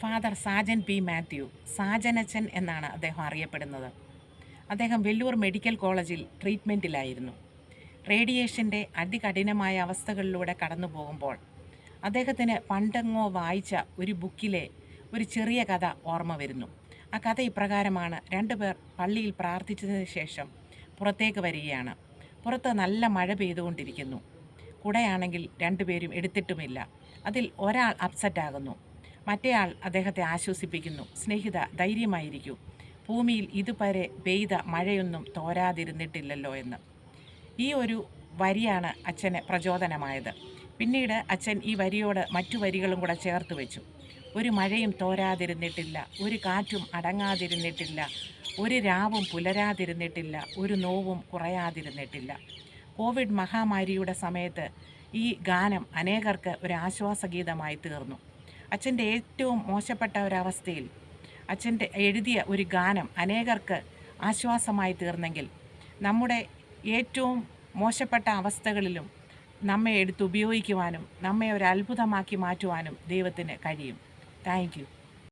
Father Sajan P Mathew, സാജനച്ചൻ എന്നാണ് അദ്ദേഹം അറിയപ്പെടുന്നത്. അദ്ദേഹം വെല്ലൂർ മെഡിക്കൽ കോളേജിൽ ട്രീറ്റ്മെൻറ്റിലായിരുന്നു. റേഡിയേഷൻ്റെ അതികഠിനമായ അവസ്ഥകളിലൂടെ കടന്നു പോകുമ്പോൾ അദ്ദേഹത്തിന് പണ്ടെങ്ങോ വായിച്ച ഒരു ബുക്കിലെ ഒരു ചെറിയ കഥ ഓർമ്മ വരുന്നു. ആ കഥ ഇപ്രകാരമാണ്. രണ്ടുപേർ പള്ളിയിൽ പ്രാർത്ഥിച്ചതിന് ശേഷം പുറത്തേക്ക് വരികയാണ്. പുറത്ത് നല്ല മഴ പെയ്തുകൊണ്ടിരിക്കുന്നു. കുടയാണെങ്കിൽ രണ്ടുപേരും എടുത്തിട്ടുമില്ല. അതിൽ ഒരാൾ അപ്സെറ്റാകുന്നു. മറ്റേയാൾ അദ്ദേഹത്തെ ആശ്വസിപ്പിക്കുന്നു. സ്നേഹിത, ധൈര്യമായിരിക്കൂ, ഭൂമിയിൽ ഇതുവരെ പെയ്ത മഴയൊന്നും തോരാതിരുന്നിട്ടില്ലല്ലോ എന്ന്. ഈ ഒരു വരിയാണ് അച്ഛന് പ്രചോദനമായത്. പിന്നീട് അച്ഛൻ ഈ വരിയോട് മറ്റു വരികളും കൂടെ ചേർത്ത് വെച്ചു. ഒരു മഴയും തോരാതിരുന്നിട്ടില്ല, ഒരു കാറ്റും അടങ്ങാതിരുന്നിട്ടില്ല, ഒരു രാവും പുലരാതിരുന്നിട്ടില്ല, ഒരു നോവും കുറയാതിരുന്നിട്ടില്ല. കോവിഡ് മഹാമാരിയുടെ സമയത്ത് ഈ ഗാനം അനേകർക്ക് ഒരു ആശ്വാസഗീതമായി തീർന്നു. അച്ഛൻ്റെ ഏറ്റവും മോശപ്പെട്ട ഒരവസ്ഥയിൽ അച്ഛൻ്റെ എഴുതിയ ഒരു ഗാനം അനേകർക്ക് ആശ്വാസമായി തീർന്നെങ്കിൽ നമ്മുടെ ഏറ്റവും മോശപ്പെട്ട അവസ്ഥകളിലും നമ്മെ എടുത്തുപയോഗിക്കുവാനും നമ്മെ ഒരു അത്ഭുതമാക്കി മാറ്റുവാനും ദൈവത്തിന് കഴിയും. Thank you.